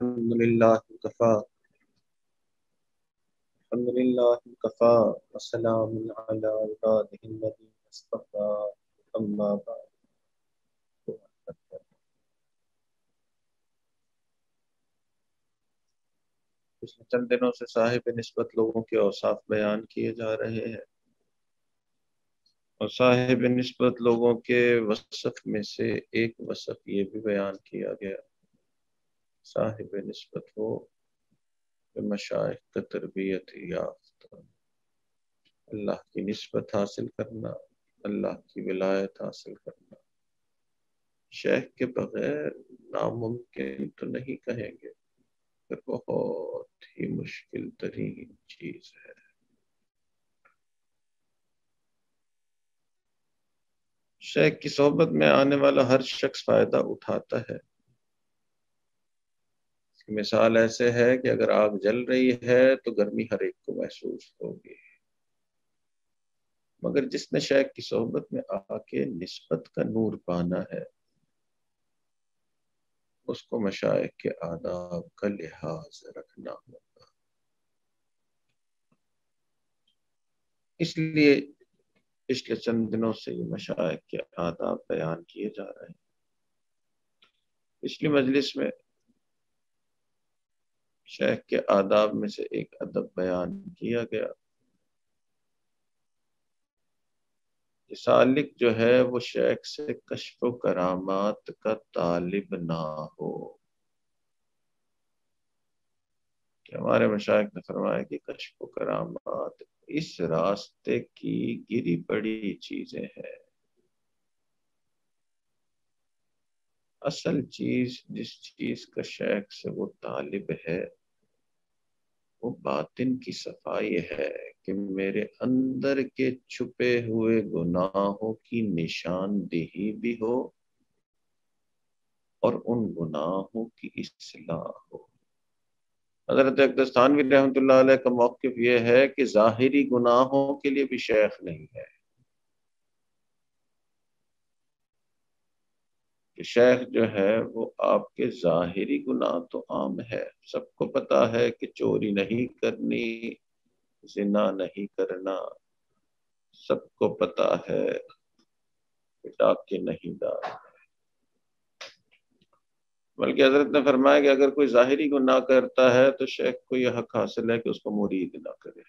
الحمد للہ کفا الحمد للہ کفا وسلام علی عبادہ الذین اصطفیٰ اما بعد۔ پچھلے چند دنوں سے صاحب نسبت لوگوں کے اوصاف بیان کیے جا رہے ہیں، اور صاحب نسبت لوگوں کے وصف میں سے ایک وصف یہ بھی بیان کیا گیا، صاحب نسبت ہو کہ مشائخ کا تربیت یافتہ، اللہ کی نسبت حاصل کرنا، اللہ کی ولایت حاصل کرنا شیخ کے بغیر ناممکن تو نہیں کہیں گے، پر بہت ہی مشکل ترین چیز ہے۔ شیخ کی صحبت میں آنے والا ہر شخص فائدہ اٹھاتا ہے۔ اس کی مثال ایسے ہے کہ اگر آگ جل رہی ہے تو گرمی ہر ایک کو محسوس ہوگی، مگر جس نے شیخ کی صحبت میں آ کے نسبت کا نور پانا ہے، اس کو مشائخ کے آداب کا لحاظ رکھنا ہوگا۔ اس لیے پچھلے چند دنوں سے یہ مشائخ کے آداب بیان کیے جا رہے ہیں۔ پچھلی مجلس میں شیخ کے آداب میں سے ایک ادب بیان کیا گیا کہ سالک جو ہے وہ شیخ سے کشف و کرامات کا طالب نہ ہو، کہ ہمارے مشائخ نے فرمایا کہ کشف و کرامات اس راستے کی گری پڑی چیزیں ہیں، اصل چیز جس چیز کا شیخ سے وہ طالب ہے وہ باطن کی صفائی ہے، کہ میرے اندر کے چھپے ہوئے گناہوں کی نشاندہی بھی ہو اور ان گناہوں کی اصلاح ہو۔ حضرت اقدس تھانوی رحمۃ اللہ علیہ کا موقف یہ ہے کہ ظاہری گناہوں کے لیے بھی شیخ نہیں ہے، کہ شیخ جو ہے وہ آپ کے ظاہری گناہ تو عام ہے، سب کو پتا ہے کہ چوری نہیں کرنی، زنا نہیں کرنا، سب کو پتا ہے کہ ڈاکے نہیں ڈالنا، بلکہ حضرت نے فرمایا کہ اگر کوئی ظاہری گناہ کرتا ہے تو شیخ کو یہ حق حاصل ہے کہ اس کو مرید نہ کرے۔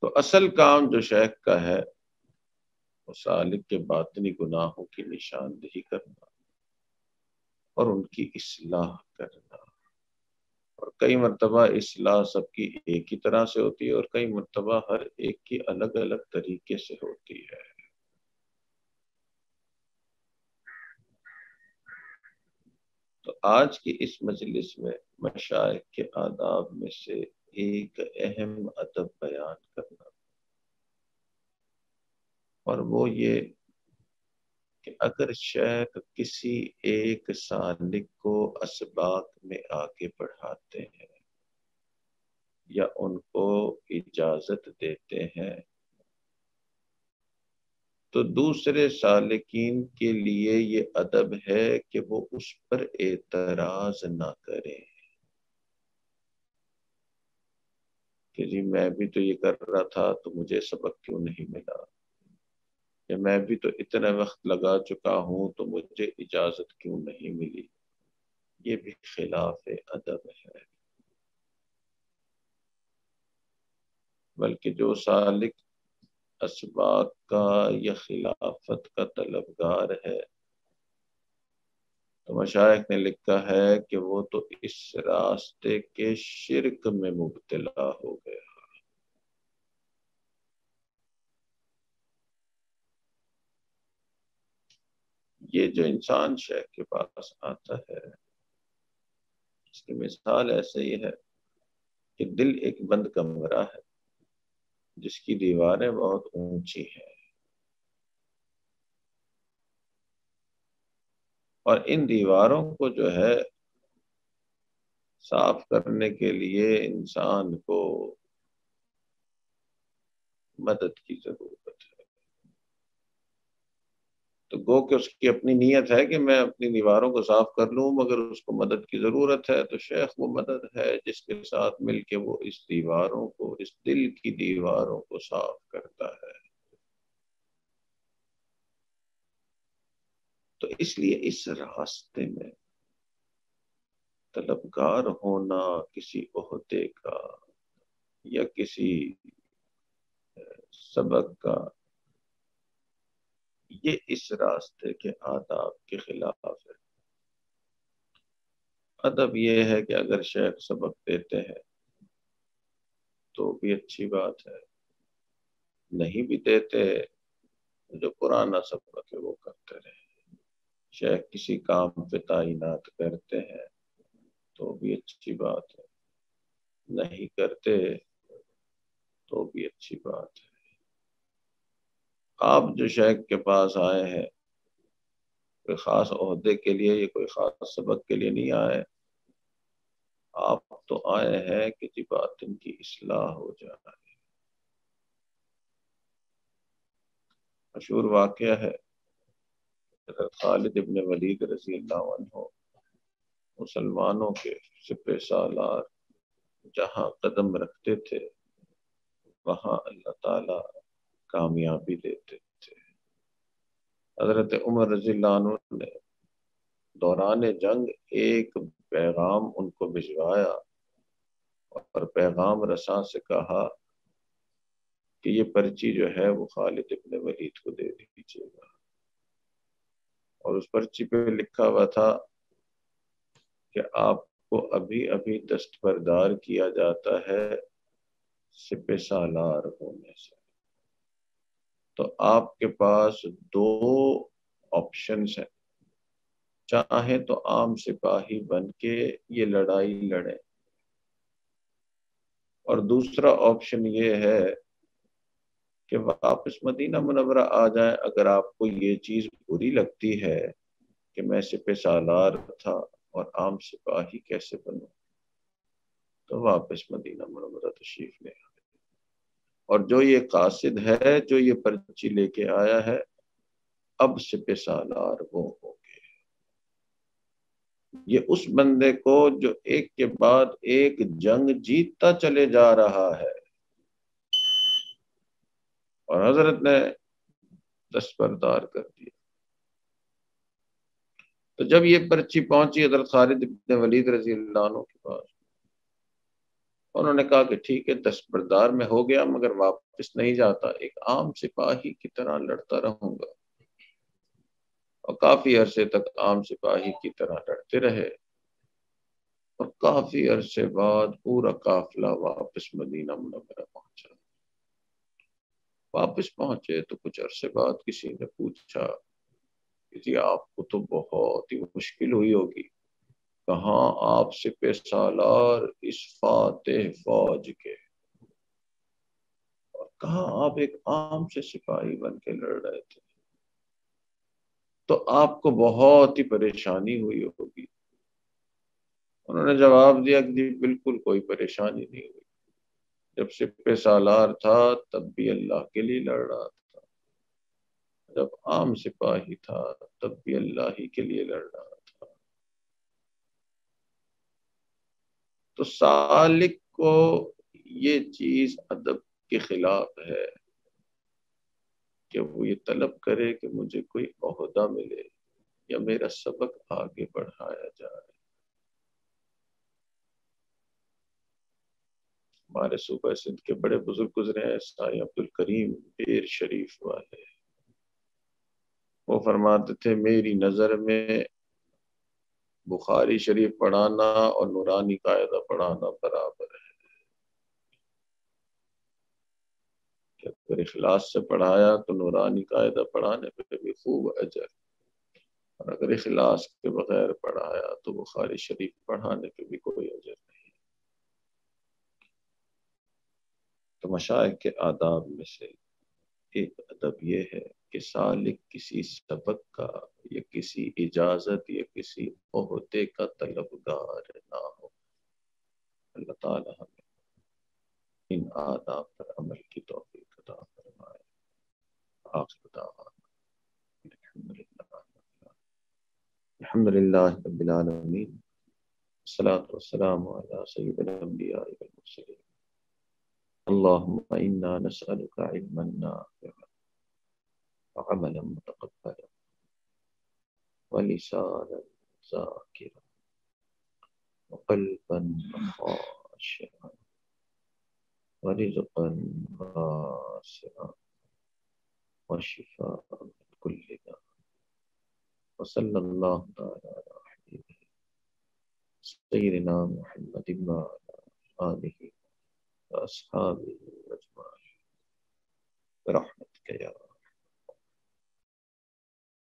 تو اصل کام جو شیخ کا ہے وہ سالک کے باطنی گناہوں کی نشاندہی کرنا اور ان کی اصلاح کرنا، اور کئی مرتبہ اصلاح سب کی ایک ہی طرح سے ہوتی ہے اور کئی مرتبہ ہر ایک کی الگ الگ طریقے سے ہوتی ہے۔ تو آج کی اس مجلس میں مشائخ کے آداب میں سے ایک اہم ادب بیان کرنا، اور وہ یہ کہ اگر شیخ کسی ایک سالک کو اسباق میں آگے بڑھاتے ہیں یا ان کو اجازت دیتے ہیں تو دوسرے سالکین کے لیے یہ ادب ہے کہ وہ اس پر اعتراض نہ کریں کہ جی میں بھی تو یہ کر رہا تھا تو مجھے سبق کیوں نہیں ملا، کہ میں بھی تو اتنا وقت لگا چکا ہوں تو مجھے اجازت کیوں نہیں ملی۔ یہ بھی خلاف ادب ہے، بلکہ جو سالک اسباق کا یا خلافت کا طلبگار ہے تو مشائخ نے لکھا ہے کہ وہ تو اس راستے کے شرک میں مبتلا ہو گیا۔ یہ جو انسان شیخ کے پاس آتا ہے اس کی مثال ایسے ہی ہے کہ دل ایک بند کمرہ ہے جس کی دیواریں بہت اونچی ہیں، اور ان دیواروں کو جو ہے صاف کرنے کے لیے انسان کو مدد کی ضرورت ہے۔ تو گو کہ اس کی اپنی نیت ہے کہ میں اپنی دیواروں کو صاف کر لوں، مگر اس کو مدد کی ضرورت ہے، تو شیخ وہ مدد ہے جس کے ساتھ مل کے وہ اس دیواروں کو، اس دل کی دیواروں کو صاف کرتا ہے۔ تو اس لیے اس راستے میں طلبگار ہونا کسی عہدے کا یا کسی سبق کا، یہ اس راستے کے آداب کے خلاف ہے۔ ادب یہ ہے کہ اگر شیخ سبق دیتے ہیں تو بھی اچھی بات ہے، نہیں بھی دیتے جو پرانا سبق ہے وہ کرتے رہے۔ شیخ کسی کام پہ تعینات کرتے ہیں تو بھی اچھی بات ہے، نہیں کرتے تو بھی اچھی بات ہے۔ آپ جو شیخ کے پاس آئے ہیں کوئی خاص عہدے کے لیے یا کوئی خاص سبق کے لیے نہیں آئے، آپ تو آئے ہیں کہ جی باطن کی اصلاح ہو جائے۔ مشہور واقعہ ہے، حضرت خالد ابن ولید رضی اللہ عنہ مسلمانوں کے سپہ سالار جہاں قدم رکھتے تھے وہاں اللہ تعالی کامیابی دیتے تھے۔ حضرت عمر رضی اللہ عنہ نے دوران جنگ ایک پیغام ان کو بھجوایا اور پیغام رساں سے کہا کہ یہ پرچی جو ہے وہ خالد ابن ولید کو دے دیجیے گا، اور اس پرچی پہ لکھا ہوا تھا کہ آپ کو ابھی ابھی دستبردار کیا جاتا ہے سپہ سالار ہونے سے، تو آپ کے پاس دو آپشنز ہیں، چاہیں تو عام سپاہی بن کے یہ لڑائی لڑیں، اور دوسرا آپشن یہ ہے کہ واپس مدینہ منورہ آ جائیں اگر آپ کو یہ چیز بری لگتی ہے کہ میں سپہ سالار تھا اور عام سپاہی کیسے بنوں، تو واپس مدینہ منورہ تشریف لے آئے۔ اور جو یہ قاصد ہے، جو یہ پرچی لے کے آیا ہے، اب سپہ سالار وہ ہو گے۔ یہ اس بندے کو جو ایک کے بعد ایک جنگ جیتتا چلے جا رہا ہے، اور حضرت نے دستبردار کر دیا۔ تو جب یہ پرچی پہنچی حضرت خالد بن ولید رضی اللہ عنہ کے پاس، انہوں نے کہا کہ ٹھیک ہے دستبردار میں ہو گیا مگر واپس نہیں جاتا، ایک عام سپاہی کی طرح لڑتا رہوں گا۔ اور کافی عرصے تک عام سپاہی کی طرح لڑتے رہے، اور کافی عرصے بعد پورا قافلہ واپس مدینہ منورہ پہنچا۔ واپس پہنچے تو کچھ عرصے بعد کسی نے پوچھا کہ جی آپ کو تو بہت ہی مشکل ہوئی ہوگی، کہاں آپ سپہ سالار اس فاتح فوج کے، اور کہاں آپ ایک عام سے سپاہی بن کے لڑ رہے تھے، تو آپ کو بہت ہی پریشانی ہوئی ہوگی۔ انہوں نے جواب دیا کہ جی بالکل کوئی پریشانی نہیں ہوئی، جب سپہ سالار تھا تب بھی اللہ کے لیے لڑ رہا تھا، جب عام سپاہی تھا تب بھی اللہ ہی کے لیے لڑ رہا تھا۔ تو سالک کو یہ چیز ادب کے خلاف ہے کہ وہ یہ طلب کرے کہ مجھے کوئی عہدہ ملے یا میرا سبق آگے بڑھایا جائے۔ ہمارے صوبہ سندھ کے بڑے بزرگ گزرے ہیں، سائیں عبد الکریم پیر شریف والے، وہ فرماتے تھے میری نظر میں بخاری شریف پڑھانا اور نورانی قاعدہ پڑھانا برابر ہے، کہ اگر اخلاص سے پڑھایا تو نورانی قاعدہ پڑھانے پہ بھی خوب اجر، اور اگر اخلاص کے بغیر پڑھایا تو بخاری شریف پڑھانے پہ بھی کوئی اجر نہیں۔ تو مشائخ کے آداب میں سے ایک ادب یہ ہے کہ سالک کسی سبق کا یا کسی اجازت یا کسی عہدے کا طلبگار نہ ہو۔ اللہ تعالی ہمیں ان آداب پر عمل کی توفیق عطا فرمائے۔ آخر دعوانا الحمد لله رب العالمين، الصلاة والسلام على سيد الأنبياء والمرسلين. اللهم إنا نسألك علما نافعا وعملا متقبلا ولسانا ذاكرا وقلبا خاشعا ورزقا واسعا وشفاء من كل داء. وصلى الله تعالى على حبيبه سيدنا محمد وعلى آله وأصحابه أجمعين برحمتك يا